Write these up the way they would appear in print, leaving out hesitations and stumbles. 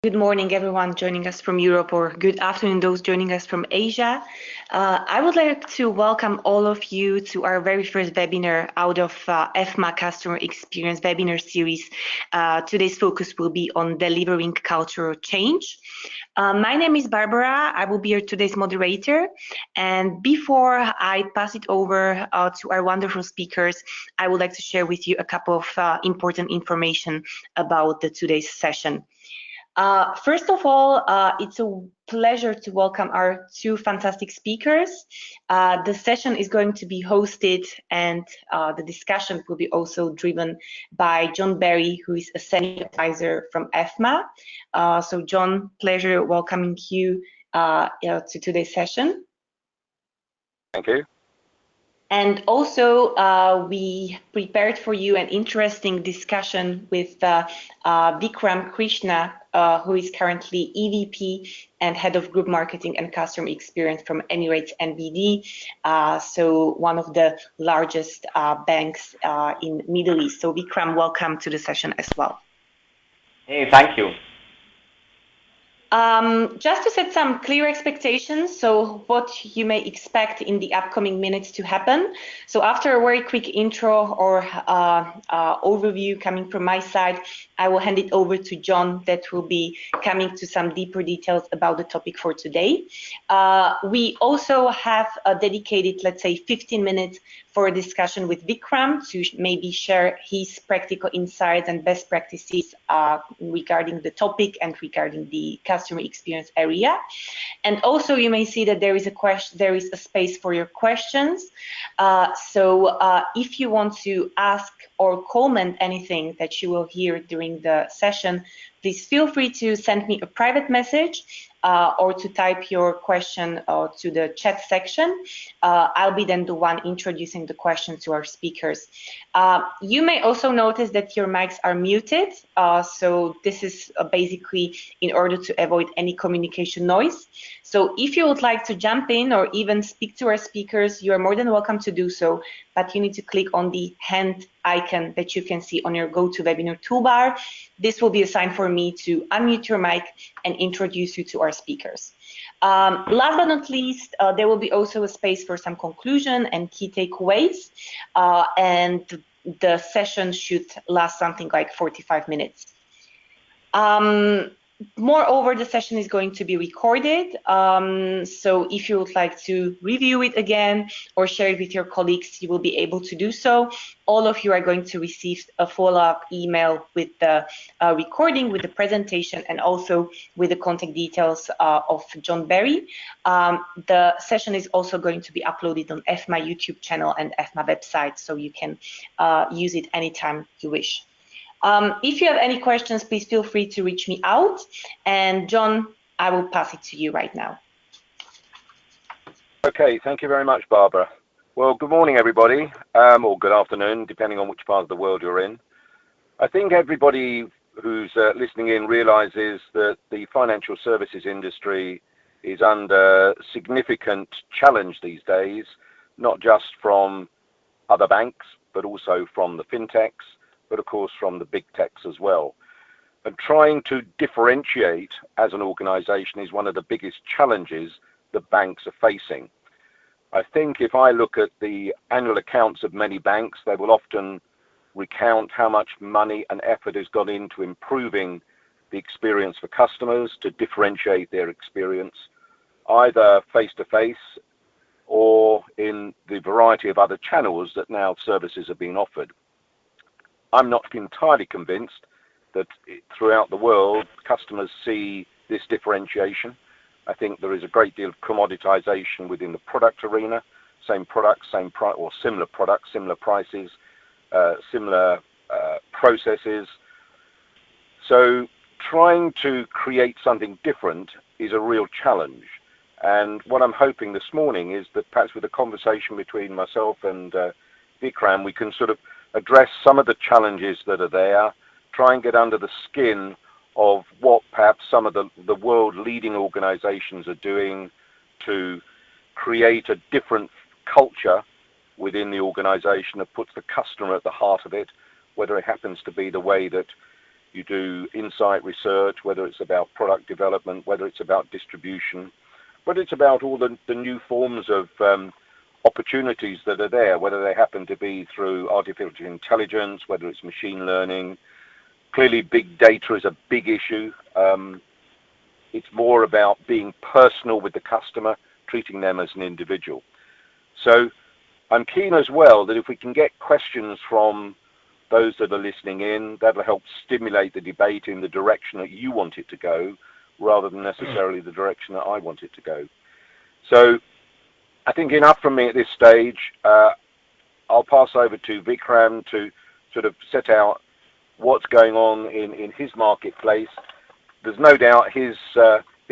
Good morning, everyone joining us from Europe, or good afternoon, those joining us from Asia. I would like to welcome all of you to our very first webinar out of EFMA Customer Experience webinar series. Today's focus will be on delivering cultural change. My name is Barbara. I will be your today's moderator. And before I pass it over to our wonderful speakers, I would like to share with you a couple of important information about today's session. First of all, it's a pleasure to welcome our two fantastic speakers. The session is going to be hosted and the discussion will be also driven by John Berry, who is a senior advisor from EFMA. So John, pleasure welcoming you to today's session. Thank you. And also, we prepared for you an interesting discussion with Vikram Krishna, who is currently EVP and Head of Group Marketing and Customer Experience from Emirates NBD, so one of the largest banks in Middle East. So Vikram, welcome to the session as well. Hey, thank you. Just to set some clear expectations, so what you may expect in the upcoming minutes to happen. So after a very quick intro or overview coming from my side, I will hand it over to John that will be coming to some deeper details about the topic for today. We also have a dedicated, let's say, 15 minutes for a discussion with Vikram to maybe share his practical insights and best practices regarding the topic and regarding the customer experience area. And also you may see that there is a space for your questions. So if you want to ask or comment anything that you will hear during the session, please feel free to send me a private message or to type your question to the chat section. I'll be then the one introducing the question to our speakers. You may also notice that your mics are muted. So this is basically in order to avoid any communication noise. So if you would like to jump in or even speak to our speakers, you are more than welcome to do so, but you need to click on the hand icon that you can see on your GoToWebinar toolbar. This will be a sign for me to unmute your mic and introduce you to our speakers. Last but not least, there will be also a space for some conclusion and key takeaways, and the session should last something like 45 minutes. Moreover, the session is going to be recorded, so if you would like to review it again or share it with your colleagues, you will be able to do so. All of you are going to receive a follow-up email with the recording, with the presentation, and also with the contact details of John Berry. The session is also going to be uploaded on EFMA YouTube channel and EFMA website, so you can use it anytime you wish. If you have any questions, please feel free to reach me out. And John, I will pass it to you right now. Okay, thank you very much, Barbara. Well, good morning, everybody, or good afternoon, depending on which part of the world you're in. I think everybody who's listening in realizes that the financial services industry is under significant challenge these days, not just from other banks, but also from the fintechs, but of course from the big techs as well. And trying to differentiate as an organization is one of the biggest challenges that banks are facing. I think if I look at the annual accounts of many banks, they will often recount how much money and effort has gone into improving the experience for customers to differentiate their experience, either face-to-face or in the variety of other channels that now services are being offered. I'm not entirely convinced that throughout the world, customers see this differentiation. I think there is a great deal of commoditization within the product arena, same products, same price, or similar products, similar prices, similar processes. So trying to create something different is a real challenge. And what I'm hoping this morning is that perhaps with a conversation between myself and Vikram, we can sort of address some of the challenges that are there, try and get under the skin of what perhaps some of the world leading organizations are doing to create a different culture within the organization that puts the customer at the heart of it, whether it happens to be the way that you do insight research, whether it's about product development, whether it's about distribution, whether it's about all the new forms of opportunities that are there, whether they happen to be through artificial intelligence, whether it's machine learning. Clearly, big data is a big issue. It's more about being personal with the customer, treating them as an individual. So I'm keen as well that if we can get questions from those that are listening in, that'll help stimulate the debate in the direction that you want it to go, rather than necessarily the direction that I want it to go. So I think enough from me at this stage. I'll pass over to Vikram to sort of set out what's going on in his marketplace. There's no doubt his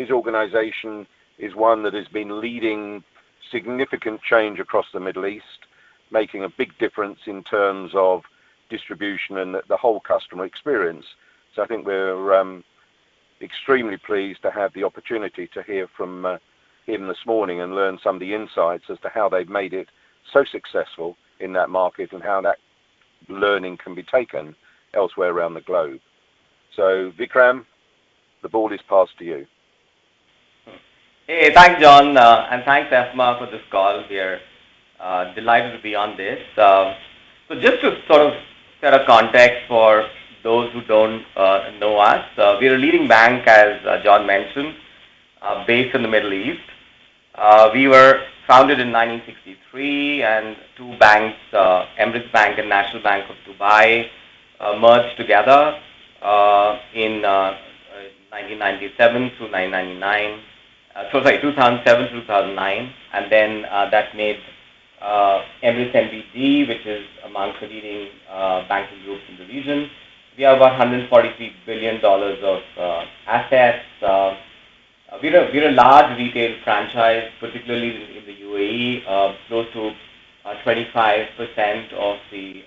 organization is one that has been leading significant change across the Middle East, making a big difference in terms of distribution and the whole customer experience. So I think we're extremely pleased to have the opportunity to hear from him this morning and learn some of the insights as to how they've made it so successful in that market and how that learning can be taken elsewhere around the globe. So Vikram, the ball is passed to you. Hey, thanks, John, and thanks, EFMA, for this call. We are delighted to be on this. So just to sort of set a context for those who don't know us, we're a leading bank, as John mentioned, based in the Middle East. We were founded in 1963, and two banks, Emirates Bank and National Bank of Dubai, merged together in 1997 through 1999. 2007 to 2009, and then that made Emirates NBD, which is amongst the leading banking groups in the region. We have about $143 billion of assets. We're a large retail franchise, particularly in the UAE. Close to 25% of the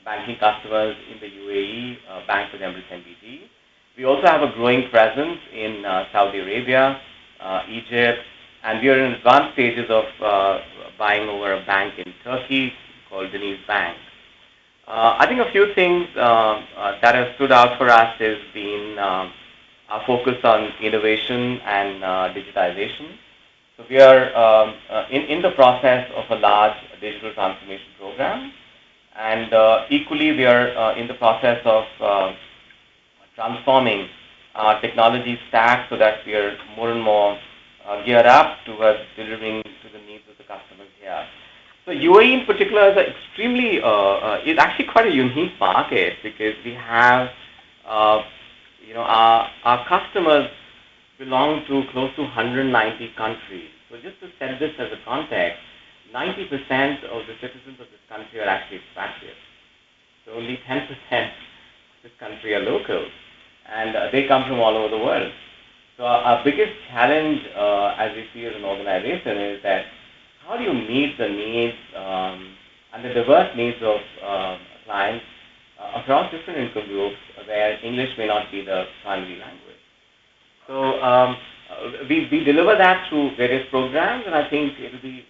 banking customers in the UAE bank with Emirates NBD. We also have a growing presence in Saudi Arabia, Egypt, and we are in advanced stages of buying over a bank in Turkey called Deniz Bank. I think a few things that have stood out for us has been our focus on innovation and digitization. So we are in the process of a large digital transformation program, and equally we are in the process of transforming our technology stack so that we are more and more geared up towards delivering to the needs of the customers here. So UAE in particular is is actually quite a unique market because we have, our customers belong to close to 190 countries. So just to set this as a context, 90% of the citizens of this country are actually expatriates. So only 10% of this country are locals, and they come from all over the world. So our biggest challenge, as we see as an organization, is that how do you meet the needs and the diverse needs of clients across different income groups where English may not be the primary language. So we deliver that through various programs, and I think it'll be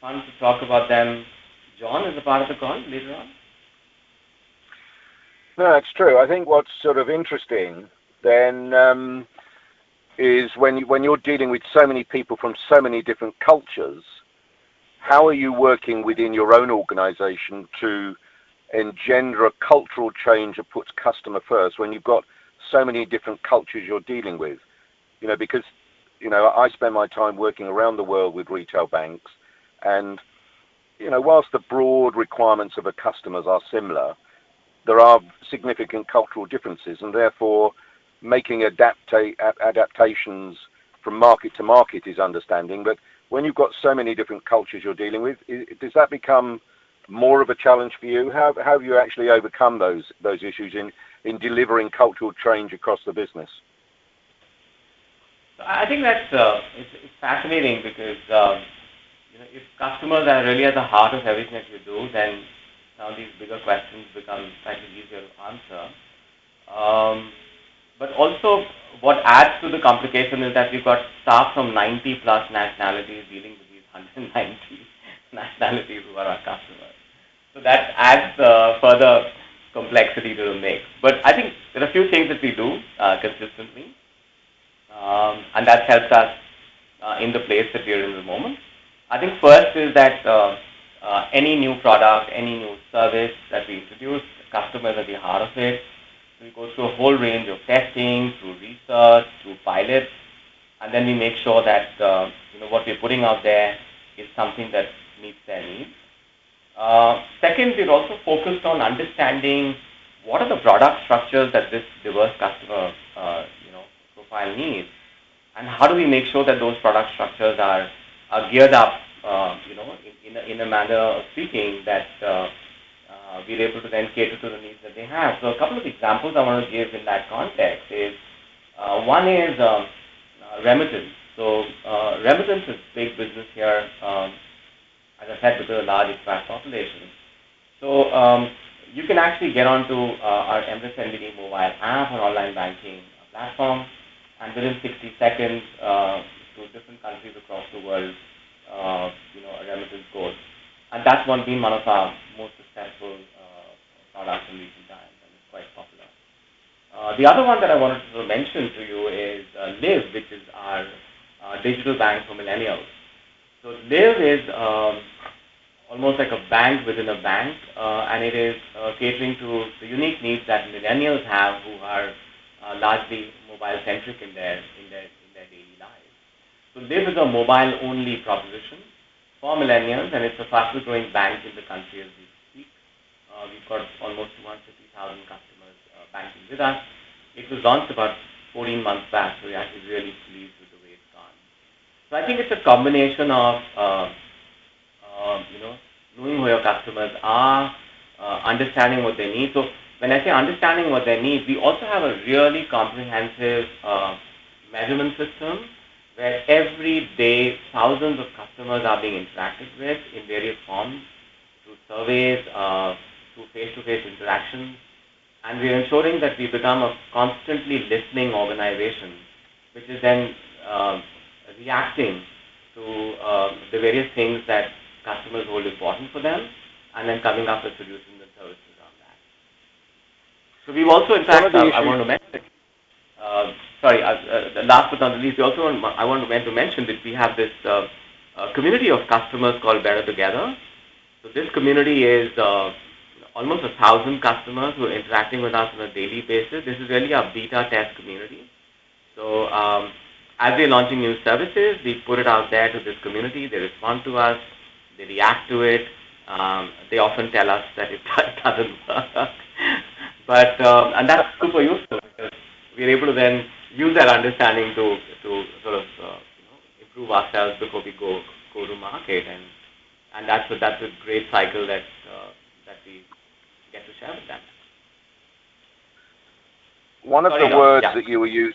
fun to talk about them. John, as a part of the call later on. No, that's true. I think what's sort of interesting then is when you're dealing with so many people from so many different cultures, how are you working within your own organization to engender a cultural change that puts customer first when you've got so many different cultures you're dealing with? Because, I spend my time working around the world with retail banks, and, whilst the broad requirements of a customers are similar, there are significant cultural differences, and therefore making adaptations from market to market is understanding. But when you've got so many different cultures you're dealing with, does that become more of a challenge for you? How have you actually overcome those issues in delivering cultural change across the business? I think that's it's fascinating because if customers are really at the heart of everything that you do, then some of these bigger questions become slightly easier to answer. But also, what adds to the complication is that we've got staff from 90 plus nationalities dealing with these 190 nationalities who are our customers. So that adds further complexity to the mix. But I think there are a few things that we do consistently, and that helps us in the place that we are in the moment. I think first is that any new product, any new service that we introduce, customers at the heart of it. We go through a whole range of testing, through research, through pilots, and then we make sure that what we're putting out there is something that meets their needs. Second, we're also focused on understanding what are the product structures that this diverse customer profile needs, and how do we make sure that those product structures are geared up, in a manner of speaking that we're able to then cater to the needs that they have. So a couple of examples I want to give in that context is one is remittance. So remittance is big business here, as I said, because of a large expat population. So you can actually get onto our Emirates NBD mobile app or online banking platform, and within 60 seconds to different countries across the world, a remittance goes. And that's been one of our most successful products in recent times, and it's quite popular. The other one that I wanted to mention to you is Live, which is our digital bank for millennials. So Live is almost like a bank within a bank, and it is catering to the unique needs that millennials have, who are largely mobile-centric in their daily lives. So Live is a mobile-only proposition for millennials, and it's the fastest-growing bank in the country as we speak. We've got almost 250,000 customers banking with us. It was launched about 14 months back, so we're actually really pleased with the way it's gone. So I think it's a combination of knowing who your customers are, understanding what they need. So when I say understanding what they need, we also have a really comprehensive measurement system where every day thousands of customers are being interacted with in various forms, through surveys, through face-to-face interactions, and we're ensuring that we become a constantly listening organization, which is then reacting to the various things that customers hold important for them, and then coming up with solutions and services on that. So we've also, in fact, I want to mention, last but not the least, I want to mention that we have this community of customers called Better Together. So this community is almost 1,000 customers who are interacting with us on a daily basis. This is really our beta test community. So as we're launching new services, we put it out there to this community. They respond to us. They react to it. They often tell us that it doesn't work. But and that's super useful, because we're able to then use that understanding to sort of improve ourselves before we go to market, and that's a great cycle that we get to share with them. One of the words that you were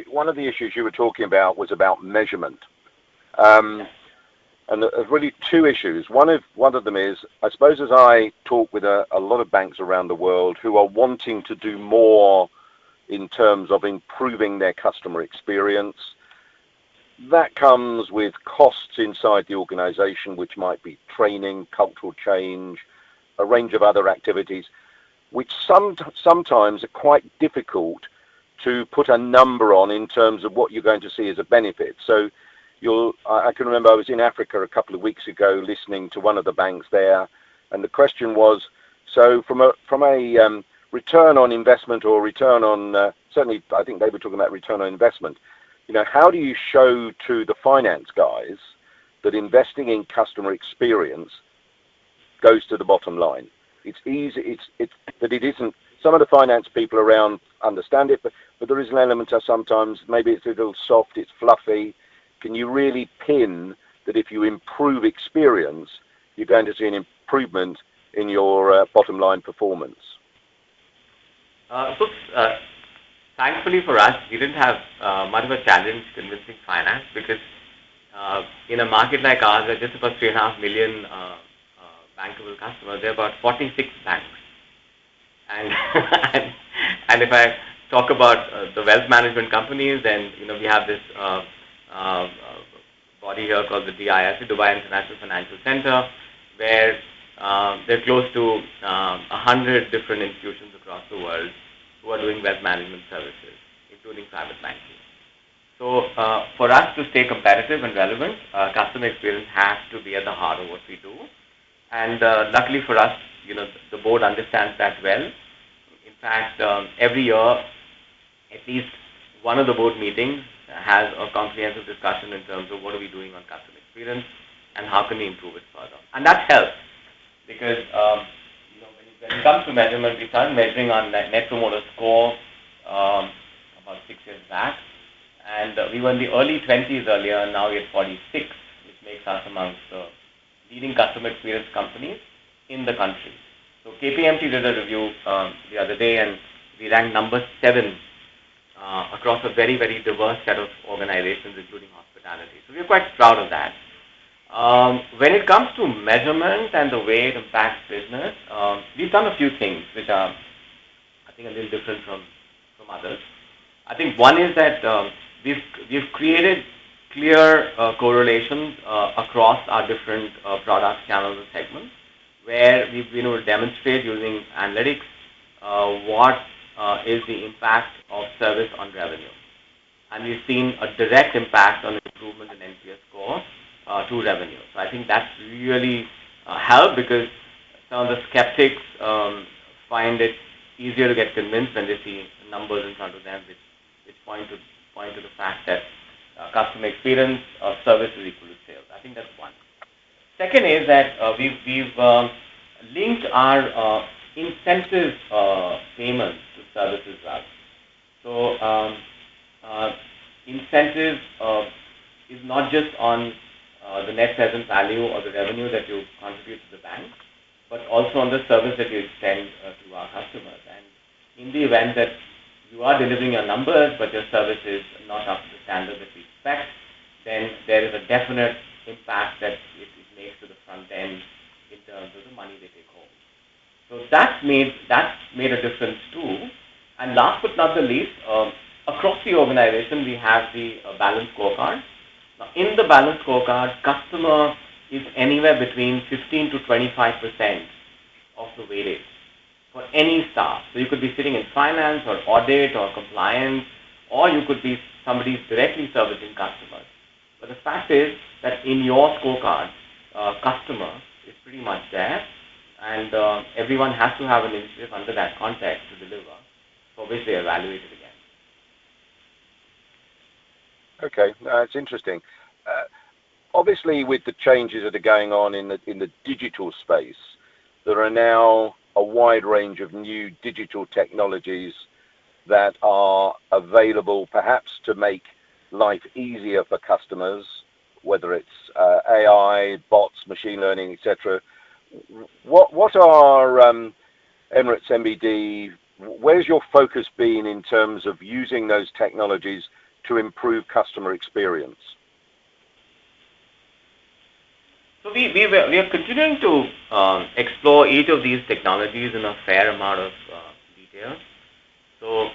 one of the issues you were talking about was about measurement. And there's really two issues. One of them is, I suppose, as I talk with a lot of banks around the world who are wanting to do more in terms of improving their customer experience, that comes with costs inside the organization, which might be training, cultural change, a range of other activities, which sometimes are quite difficult to put a number on in terms of what you're going to see as a benefit. So I can remember I was in Africa a couple of weeks ago listening to one of the banks there, and the question was, so from a return on investment or return on, certainly I think they were talking about return on investment, how do you show to the finance guys that investing in customer experience goes to the bottom line? It's easy, that it isn't, some of the finance people around understand it, but there is an element of sometimes maybe it's a little soft, it's fluffy. Can you really pin that if you improve experience, you're going to see an improvement in your bottom line performance? Thankfully for us, we didn't have much of a challenge convincing finance, because in a market like ours, there are just about 3.5 million bankable customers. There are about 46 banks. And and if I talk about the wealth management companies, then we have this body here called the DIF, Dubai International Financial Center, where There are close to 100 different institutions across the world who are doing wealth management services, including private banking. So for us to stay competitive and relevant, customer experience has to be at the heart of what we do. And luckily for us, the board understands that well. In fact, every year, at least one of the board meetings has a comprehensive discussion in terms of what are we doing on customer experience and how can we improve it further. And that helps because when it comes to measurement, we started measuring on net promoter score about 6 years back. And we were in the early 20s earlier, and now we're at 46, which makes us amongst the leading customer experience companies in the country. So KPMG did a review the other day, and we ranked number 7 across a very, very diverse set of organizations, including hospitality. So we're quite proud of that. When it comes to measurement and the way it impacts business, we've done a few things which are, I think, a little different from others. I think one is that we've created clear correlations across our different products, channels, and segments, where we've been able to demonstrate using analytics what is the impact of service on revenue. And we've seen a direct impact on improvement in NPS score to revenue. So I think that's really helped because some of the skeptics find it easier to get convinced when they see numbers in front of them, which point to the fact that customer experience of service is equal to sales. I think that's one. Second is that we've linked our incentive payments to service as well. So incentive is not just on the net present value or the revenue that you contribute to the bank, but also on the service that you extend to our customers. And in the event that you are delivering your numbers, but your service is not up to the standard that we expect, then there is a definite impact that it makes to the front end in terms of the money they take home. So that's made a difference too. And last but not the least, across the organization, we have the balance scorecard. Now, in the balance scorecard, customer is anywhere between 15 to 25% of the weightage for any staff. So you could be sitting in finance or audit or compliance, or you could be somebody directly servicing customers. But the fact is that in your scorecard, customer is pretty much there, and everyone has to have an initiative under that context to deliver, for which they evaluate it again. Okay, it's interesting. Obviously, with the changes that are going on in the digital space, there are now a wide range of new digital technologies that are available perhaps to make life easier for customers, whether it's AI, bots, machine learning, etc. What are Emirates NBD, where's your focus been in terms of using those technologies to improve customer experience? So we are continuing to explore each of these technologies in a fair amount of detail. So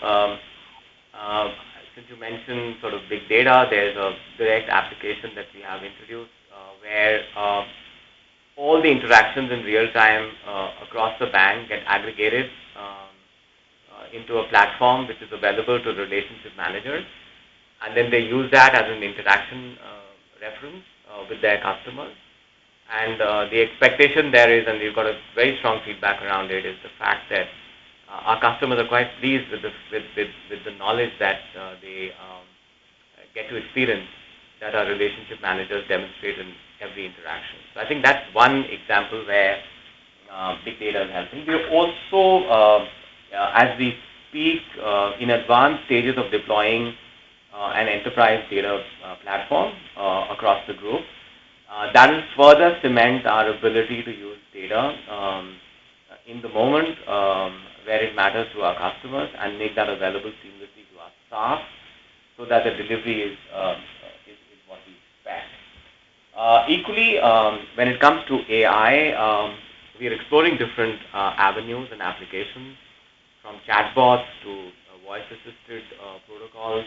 since you mentioned sort of big data, there's a direct application that we have introduced where all the interactions in real time across the bank get aggregated into a platform which is available to relationship managers, and then they use that as an interaction reference with their customers. And the expectation there is, and we've got a very strong feedback around it, is the fact that our customers are quite pleased with the knowledge that they get to experience that our relationship managers demonstrate in every interaction. So I think that's one example where big data is helping. We're also, as we speak, in advanced stages of deploying an enterprise data platform across the group. That will further cement our ability to use data in the moment where it matters to our customers and make that available seamlessly to our staff so that the delivery is what we expect. Equally, when it comes to AI, we are exploring different avenues and applications, from chatbots to voice-assisted protocols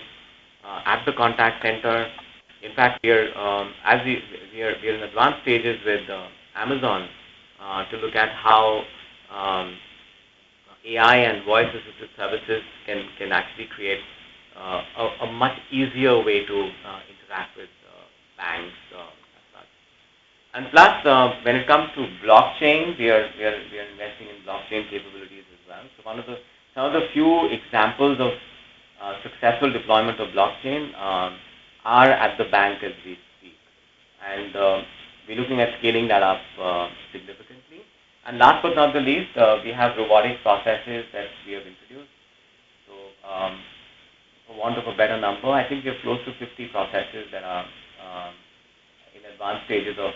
at the contact center. In fact, we are in advanced stages with Amazon to look at how AI and voice-assisted services can actually create a much easier way to interact with banks as such. And plus, when it comes to blockchain, we are investing in blockchain capabilities as well. So some of the few examples of successful deployment of blockchain are at the bank as we speak, and we're looking at scaling that up significantly. And last but not the least, we have robotic processes that we have introduced. So, for want of a better number, I think we have close to 50 processes that are in advanced stages of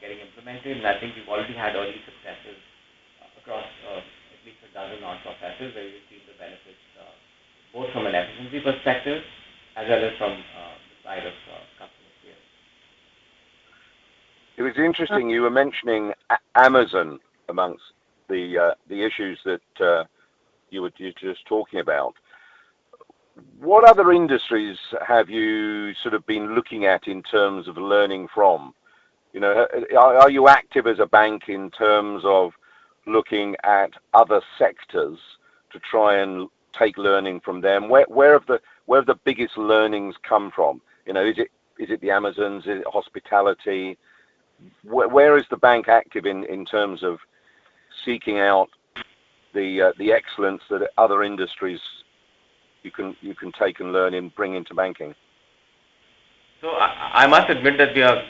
getting implemented. And I think we've already had early successes across at least a dozen odd processes where we've seen the benefits both from an efficiency perspective as well as from the side of customer experience. It was interesting. You were mentioning Amazon amongst the issues that you were just talking about. What other industries have you sort of been looking at in terms of learning from? You know, are you active as a bank in terms of looking at other sectors to try and take learning from them? Where have the biggest learnings come from? You know, is it the Amazons? Is it hospitality? Where is the bank active in terms of seeking out the excellence that other industries you can take and learn and bring into banking? So I must admit that we are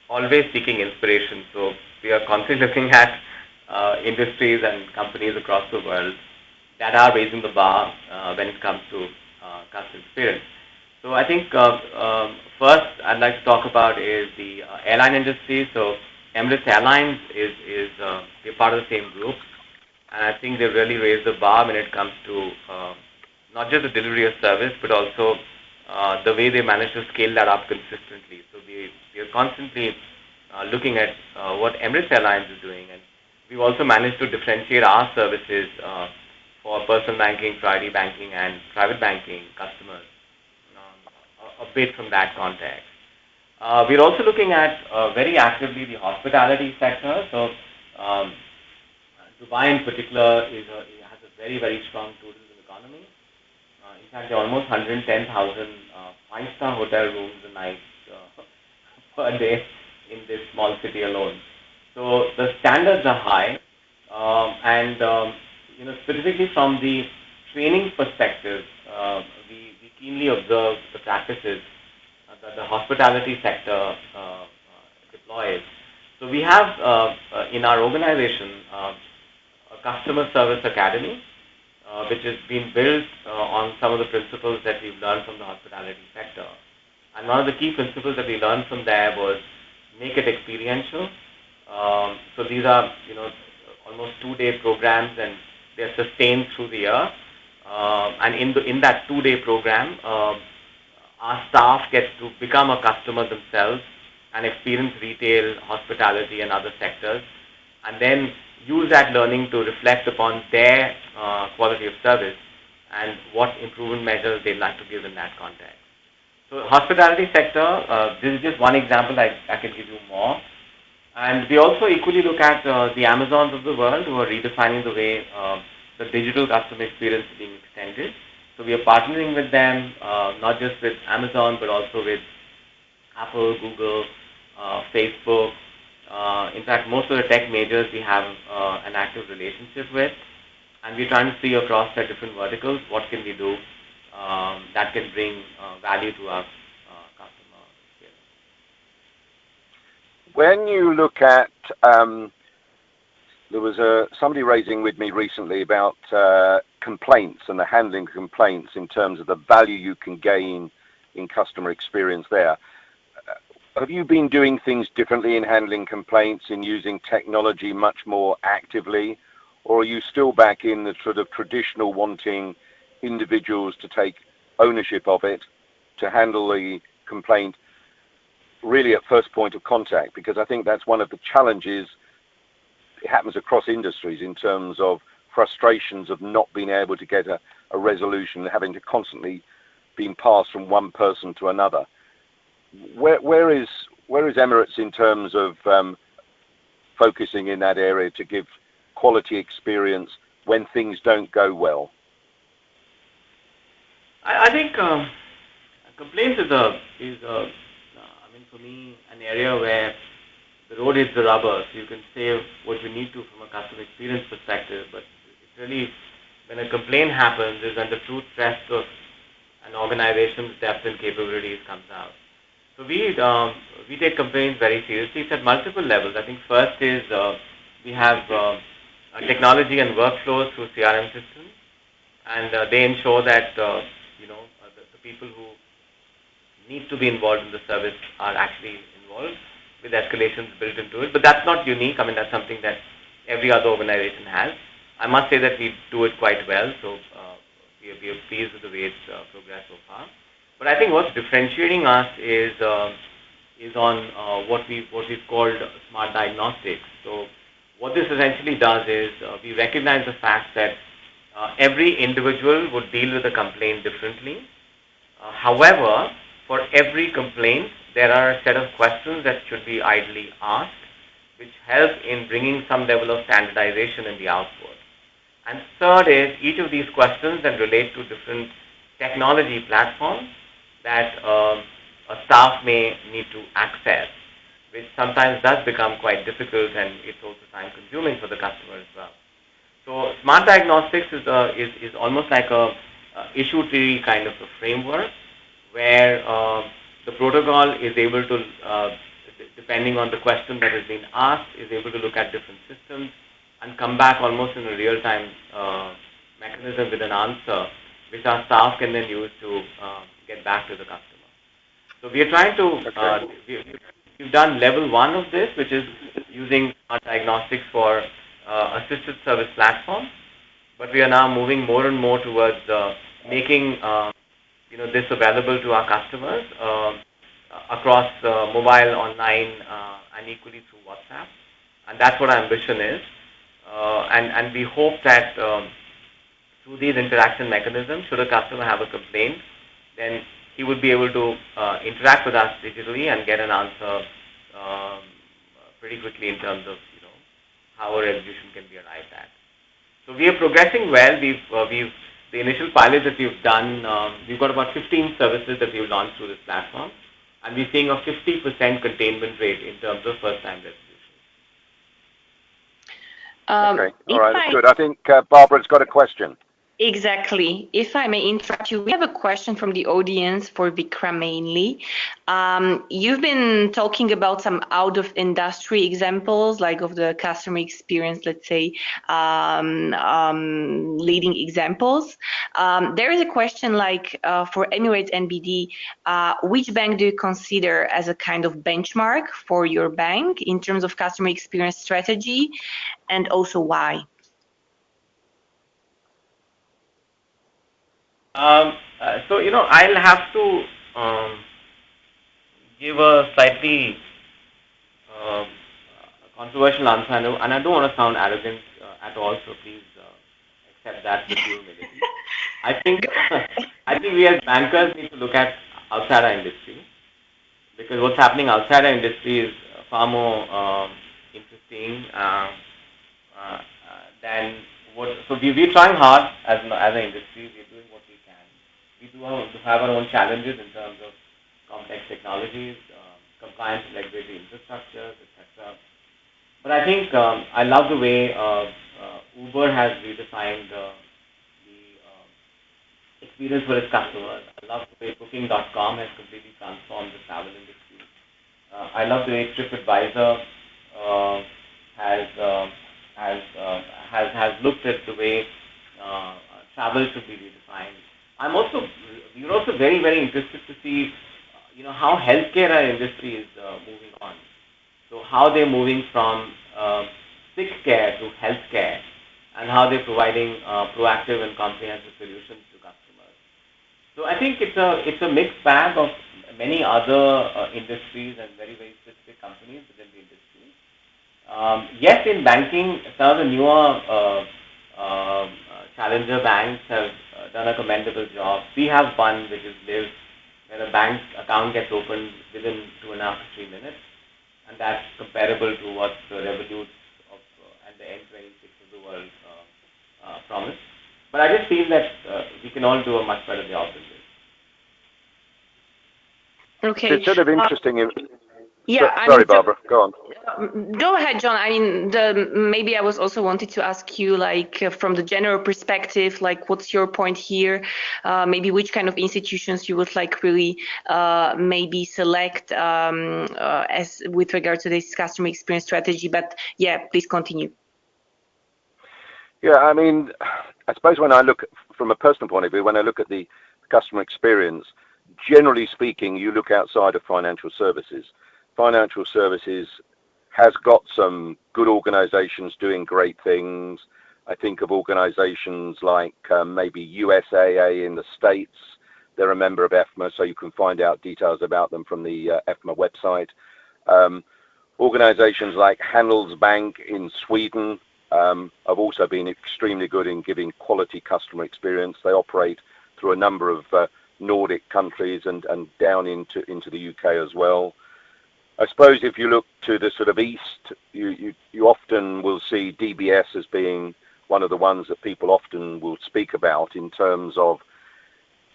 always seeking inspiration. So we are constantly looking at industries and companies across the world that are raising the bar when it comes to customer experience. So I think first I'd like to talk about is the airline industry. So Emirates Airlines is they're part of the same group, and I think they've really raised the bar when it comes to not just the delivery of service, but also the way they manage to scale that up consistently. So we are constantly looking at what Emirates Airlines is doing, and we've also managed to differentiate our services for personal banking, priority banking, and private banking customers a bit from that context. We're also looking at very actively the hospitality sector. So Dubai in particular has a very, very strong tourism economy. In fact, there are almost 110,000 five-star hotel rooms a night per day in this small city alone. So the standards are high, and specifically from the training perspective, we keenly observe the practices that the hospitality sector deploys. So we have in our organization a customer service academy, which has been built on some of the principles that we've learned from the hospitality sector. And one of the key principles that we learned from there was make it experiential. So these are, almost 2-day programs, and they're sustained through the year. And in that 2-day program, our staff gets to become a customer themselves and experience retail, hospitality, and other sectors, and then use that learning to reflect upon their quality of service and what improvement measures they'd like to give in that context. So hospitality sector, this is just one example. I can give you more. And we also equally look at the Amazons of the world who are redefining the way the digital customer experience is being extended. So we are partnering with them, not just with Amazon, but also with Apple, Google, Facebook. In fact, most of the tech majors we have an active relationship with, and we're trying to see across the different verticals what can we do that can bring value to our customer experience. When you look at, there was somebody raising with me recently about complaints and the handling of complaints in terms of the value you can gain in customer experience there. Have you been doing things differently in handling complaints, in using technology much more actively, or are you still back in the sort of traditional wanting individuals to take ownership of it, to handle the complaint really at first point of contact? Because I think that's one of the challenges. It happens across industries in terms of frustrations of not being able to get a resolution, having to constantly being passed from one person to another. Where is Emirates in terms of focusing in that area to give quality experience when things don't go well? I think complaints I mean, for me, an area where the road hits the rubber, so you can say what you need to from a customer experience perspective, but it's really, when a complaint happens, is when the true stress of an organization's depth and capabilities comes out. So we take complaints very seriously. It's at multiple levels. I think first is we have technology and workflows through CRM systems, and they ensure that the people who need to be involved in the service are actually involved with escalations built into it. But that's not unique. I mean, that's something that every other organization has. I must say that we do it quite well. So we are pleased with the way it's progressed so far. But I think what's differentiating us is on what we've called smart diagnostics. So what this essentially does is we recognize the fact that every individual would deal with a complaint differently. However, for every complaint, there are a set of questions that should be ideally asked, which help in bringing some level of standardization in the output. And third is, each of these questions then relate to different technology platforms that a staff may need to access, which sometimes does become quite difficult, and it's also time consuming for the customer as well. So smart diagnostics is almost like a issue tree kind of a framework where the protocol is able to, depending on the question that has been asked, is able to look at different systems and come back almost in a real-time mechanism with an answer, which our staff can then use to get back to the customer. So we are trying to, we've done level 1 of this, which is using our diagnostics for assisted service platform, but we are now moving more and more towards making this available to our customers across mobile, online, and equally through WhatsApp. And that's what our ambition is. And we hope that through these interaction mechanisms, should a customer have a complaint, then he would be able to interact with us digitally and get an answer pretty quickly in terms of how a resolution can be arrived at. So we are progressing well. The initial pilot that we've done, we've got about 15 services that we've launched through this platform, and we're seeing a 50% containment rate in terms of first-time resolution. Okay, all right, that's good. I think Barbara's got a question. Exactly. If I may interrupt you, we have a question from the audience for Vikram mainly. You've been talking about some out-of-industry examples, like of the customer experience, let's say, leading examples. There is a question like, for Emirates NBD, which bank do you consider as a kind of benchmark for your bank in terms of customer experience strategy, and also why? So, I'll have to give a slightly controversial answer, and I don't want to sound arrogant at all, so please accept that with humility. I think we as bankers need to look at outside our industry, because what's happening outside our industry is far more interesting than what. So we're trying hard as an industry. We're doing what we can. We do have our own challenges in terms of complex technologies, compliance with regulatory infrastructures, etc. But I think I love the way Uber has redefined the experience for its customers. I love the way Booking.com has completely transformed the travel industry. I love the way TripAdvisor has looked at the way travel should be redefined. We're also very, very interested to see, how healthcare industry is moving on. So how they're moving from sick care to healthcare, and how they're providing proactive and comprehensive solutions to customers. So I think it's a mixed bag of many other industries and very, very specific companies within the industry. Yes, in banking, some of the newer challenger banks have done a commendable job. We have one which is Live, where a bank account gets opened within 2.5 to 3 minutes, and that's comparable to what the Revoluts of and the N26 of the world promise. But I just feel that we can all do a much better job than this. Okay. It's sort of interesting. Yeah, Sorry, Barbara, go on. Go ahead, John. I mean, maybe I was also wanted to ask you, like, from the general perspective, like, what's your point here? Maybe which kind of institutions you would like really maybe select as with regard to this customer experience strategy. But yeah, please continue. Yeah, I mean, I suppose when I look from a personal point of view, when I look at the customer experience, generally speaking, you look outside of financial services. Financial services has got some good organizations doing great things. I think of organizations like maybe USAA in the States. They're a member of EFMA, so you can find out details about them from the EFMA website. Organizations like Handelsbank in Sweden have also been extremely good in giving quality customer experience. They operate through a number of Nordic countries and down into the UK as well. I suppose if you look to the sort of east, you often will see DBS as being one of the ones that people often will speak about in terms of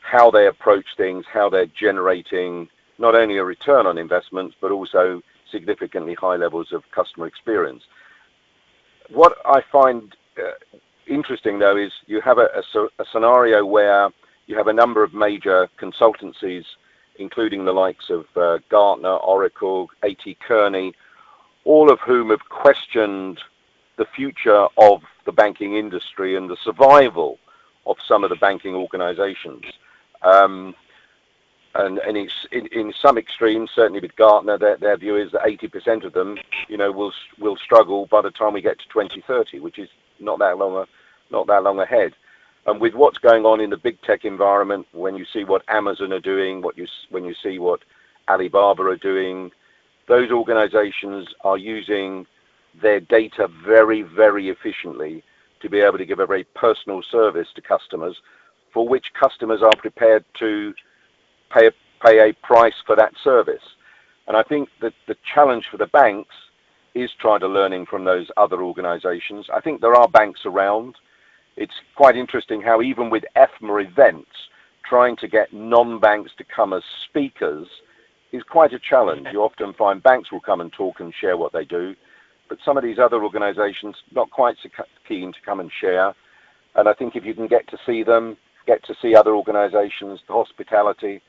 how they approach things, how they're generating not only a return on investments, but also significantly high levels of customer experience. What I find interesting, though, is you have a scenario where you have a number of major consultancies, including the likes of Gartner, Oracle, A.T. Kearney, all of whom have questioned the future of the banking industry and the survival of some of the banking organizations. And it's in some extremes, certainly with Gartner, their view is that 80% of them, will struggle by the time we get to 2030, which is not that long ahead. And with what's going on in the big tech environment, when you see what Amazon are doing, when you see what Alibaba are doing, those organizations are using their data very, very efficiently to be able to give a very personal service to customers, for which customers are prepared to pay a price for that service. And I think that the challenge for the banks is trying to learning from those other organizations. I think there are banks around. It's quite interesting how even with EFMA events, trying to get non-banks to come as speakers is quite a challenge. You often find banks will come and talk and share what they do, but some of these other organizations not quite so keen to come and share. And I think if you can get to see them, get to see other organizations, the hospitality,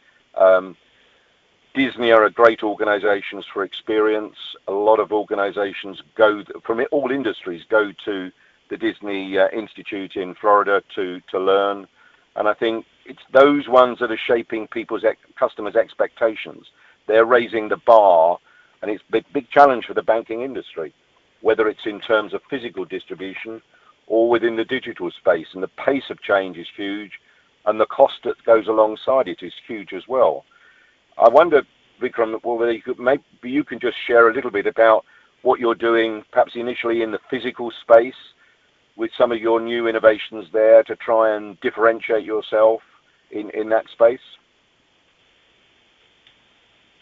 Disney are a great organizations for experience. A lot of organizations from all industries go to the Disney Institute in Florida to learn. And I think it's those ones that are shaping people's customers' expectations. They're raising the bar, and it's a big challenge for the banking industry, whether it's in terms of physical distribution or within the digital space. And the pace of change is huge, and the cost that goes alongside it is huge as well. I wonder, Vikram, whether maybe you can just share a little bit about what you're doing, perhaps initially in the physical space, with some of your new innovations there to try and differentiate yourself in that space.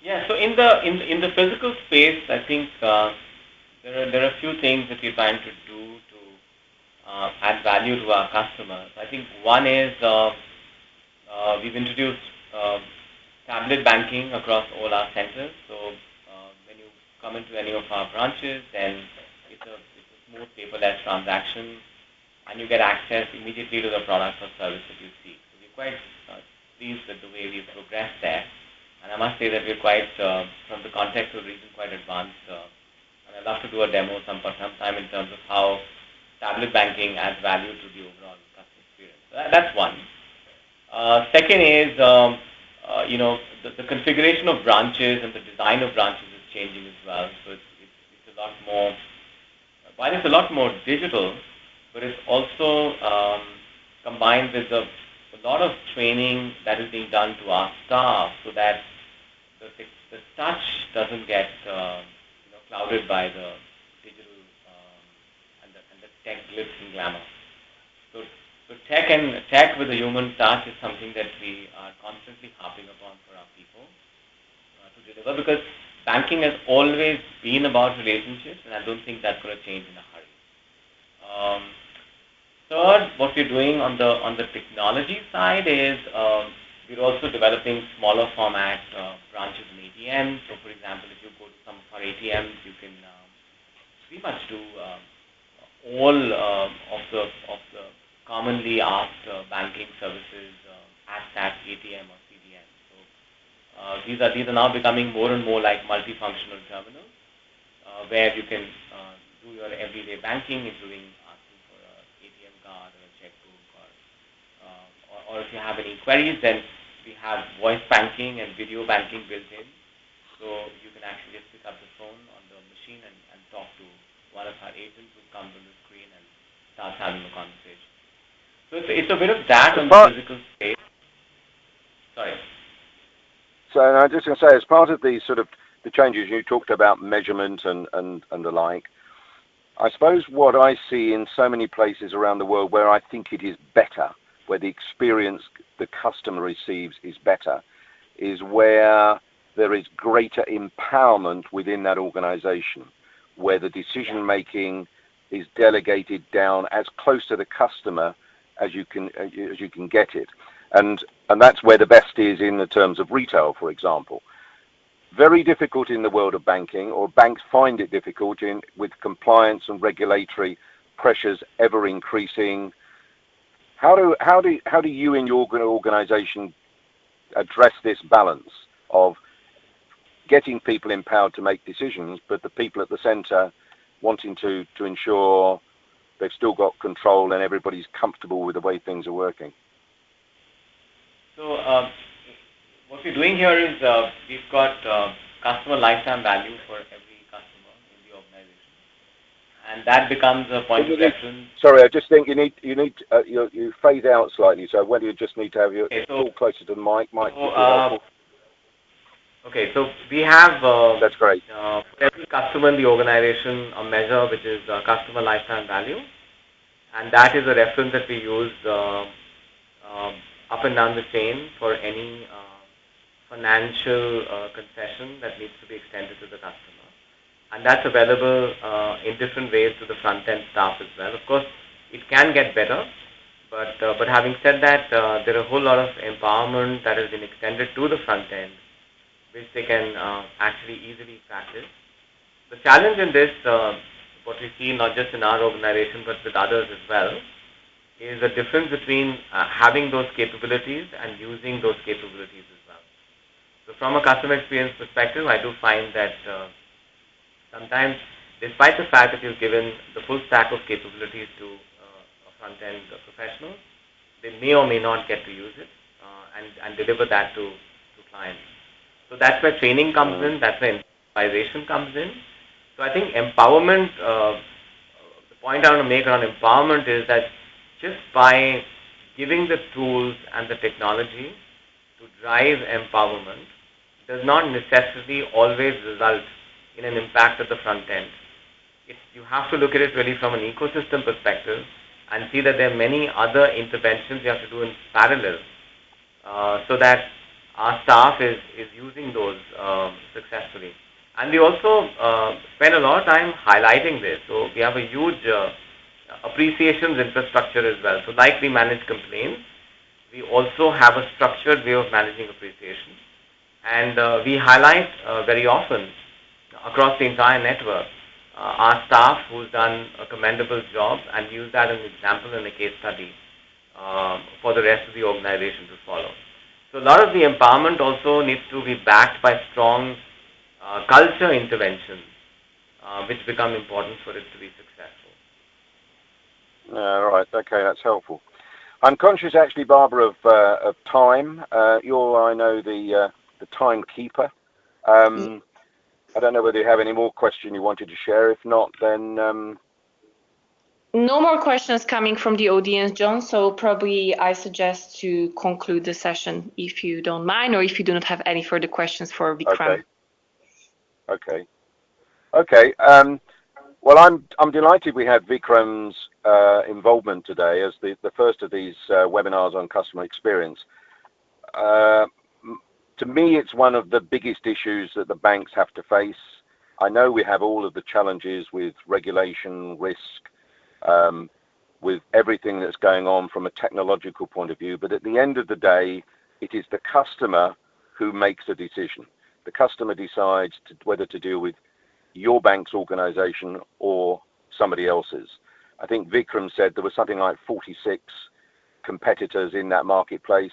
Yeah. So in the physical space, I think there are a few things that we're trying to do to add value to our customers. I think one is we've introduced tablet banking across all our centers. So when you come into any of our branches, then it's a smooth paperless transaction, and you get access immediately to the product or service that you seek. So we're quite pleased with the way we've progressed there. And I must say that we're quite, from the context of the region, quite advanced. And I'd love to do a demo sometime in terms of how tablet banking adds value to the overall customer experience. So that's one. Second is, the configuration of branches and the design of branches is changing as well. So it's a lot more, while it's a lot more digital, but it's also combined with a lot of training that is being done to our staff so that the touch doesn't get clouded by the digital and the tech glitz and glamour. So tech with a human touch is something that we are constantly harping upon for our people to deliver, because banking has always been about relationships, and I don't think that's going to change in a hurry. Third, what we're doing on the technology side is we're also developing smaller format branches and ATMs. So, for example, if you go to some of our ATMs, you can pretty much do all of the commonly asked banking services at that ATM or CDM. So these are now becoming more and more like multifunctional terminals where you can do your everyday banking, including asking for an ATM card or a checkbook, or if you have any queries, then we have voice banking and video banking built in. So you can actually just pick up the phone on the machine and talk to one of our agents who comes on the screen and starts having a conversation. So it's a bit of that on the physical space. Sorry. So I'm just going to say, as part of the sort of the changes you talked about, measurement and the like, I suppose what I see in so many places around the world where I think it is better, where the experience the customer receives is better, is where there is greater empowerment within that organization, where the decision making is delegated down as close to the customer as you can get it. And that's where the best is in the terms of retail, for example. Very difficult in the world of banking, or banks find it difficult with compliance and regulatory pressures ever increasing. How do you in your organization address this balance of getting people empowered to make decisions, but the people at the center wanting to ensure they've still got control and everybody's comfortable with the way things are working? So what we're doing here is we've got customer lifetime value for every customer in the organization, and that becomes a point of reference. Sorry, I just think you fade out slightly, so whether you just need to have your talk closer to the mic might be helpful. Okay, so we have that's great. For every customer in the organization a measure which is customer lifetime value, and that is a reference that we use up and down the chain for any financial concession that needs to be extended to the customer. And that's available in different ways to the front-end staff as well. Of course, it can get better, but having said that, there are a whole lot of empowerment that has been extended to the front end, which they can actually easily practice. The challenge in this, what we see not just in our organization but with others as well, is the difference between having those capabilities and using those capabilities as well. So from a customer experience perspective, I do find that sometimes, despite the fact that you've given the full stack of capabilities to a front-end professional, they may or may not get to use it and deliver that to clients. So that's where training comes in, that's where incentivization comes in. So I think empowerment, the point I want to make around empowerment is that just by giving the tools and the technology to drive empowerment does not necessarily always result in an impact at the front end. You have to look at it really from an ecosystem perspective and see that there are many other interventions you have to do in parallel so that our staff is using those successfully. And we also spend a lot of time highlighting this. So we have a huge appreciations infrastructure as well. So like we manage complaints, we also have a structured way of managing appreciation. And we highlight very often across the entire network our staff who's done a commendable job and use that as an example in a case study for the rest of the organization to follow. So a lot of the empowerment also needs to be backed by strong culture interventions, which become important for it to be successful. All right. Okay, that's helpful. I'm conscious, actually, Barbara, of time. You're, I know, the timekeeper. I don't know whether you have any more questions you wanted to share. If not, then no more questions coming from the audience, John. So probably I suggest to conclude the session if you don't mind, or if you do not have any further questions for Vikram. Okay. Well, I'm delighted we had Vikram's involvement today as the first of these webinars on customer experience. To me, it's one of the biggest issues that the banks have to face. I know we have all of the challenges with regulation, risk, with everything that's going on from a technological point of view, but at the end of the day, it is the customer who makes a decision. The customer decides whether to deal with your bank's organization or somebody else's. I think Vikram said there was something like 46 competitors in that marketplace.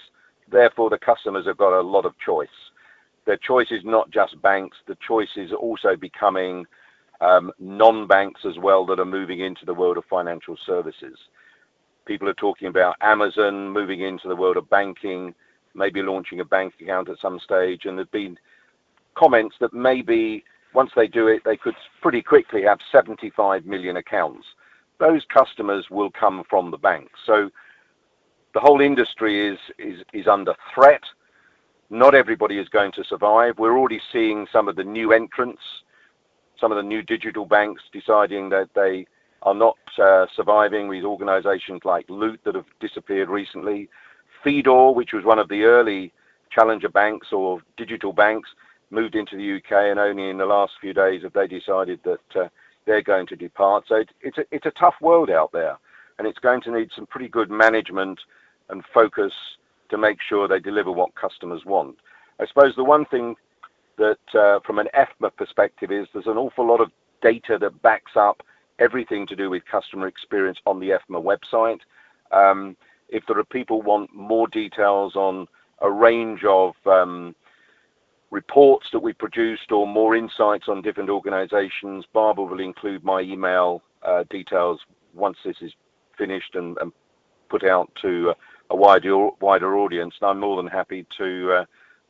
Therefore, the customers have got a lot of choice. Their choice is not just banks. The choice is also becoming non-banks as well that are moving into the world of financial services. People are talking about Amazon moving into the world of banking, maybe launching a bank account at some stage. And there've been comments that maybe once they do it, they could pretty quickly have 75 million accounts. Those customers will come from the banks. So the whole industry is under threat. Not everybody is going to survive. We're already seeing some of the new entrants, some of the new digital banks deciding that they are not surviving, with organizations like Loot that have disappeared recently. Fidor, which was one of the early challenger banks or digital banks, moved into the UK, and only in the last few days have they decided that they're going to depart. So it's a tough world out there, and it's going to need some pretty good management and focus to make sure they deliver what customers want. I suppose the one thing that from an EFMA perspective is there's an awful lot of data that backs up everything to do with customer experience on the EFMA website. If there are people want more details on a range of reports that we produced or more insights on different organizations, Barbara will include my email details once this is finished and put out to a wider audience. And I'm more than happy to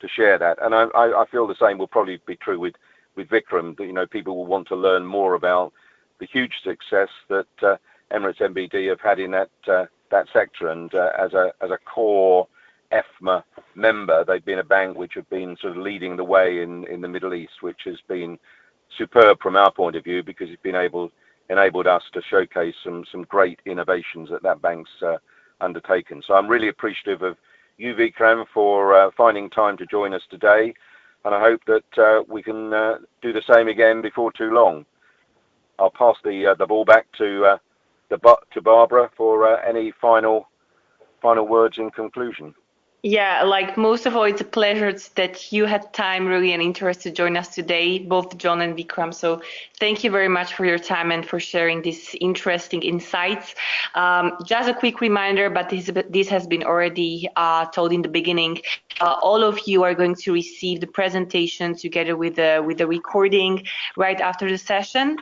share that. And I feel the same will probably be true with Vikram, that people will want to learn more about the huge success that Emirates NBD have had in that sector. And as a core EFMA member, they've been a bank which have been sort of leading the way in the Middle East, which has been superb from our point of view, because it's been enabled us to showcase some great innovations that bank's undertaken. So I'm really appreciative of you, Vikram, for finding time to join us today, and I hope that we can do the same again before too long. I'll pass the ball back to Barbara for any final words in conclusion. Yeah, like most of all, it's a pleasure that you had time really and interest to join us today, both John and Vikram. So thank you very much for your time and for sharing these interesting insights. Just a quick reminder, but this has been already told in the beginning. All of you are going to receive the presentation together with the recording right after the session.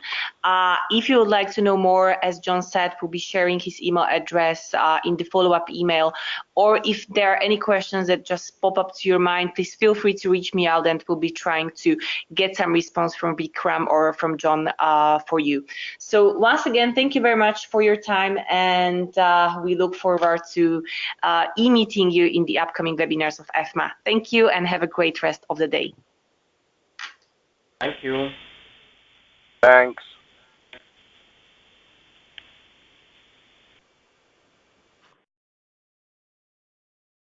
If you would like to know more, as John said, we'll be sharing his email address in the follow-up email. Or if there are any questions that just pop up to your mind, please feel free to reach me out, and we'll be trying to get some response from Vikram or from John for you. So once again, thank you very much for your time, and we look forward to e-meeting you in the upcoming webinars of EFMA. Thank you, and have a great rest of the day. Thank you. Thanks.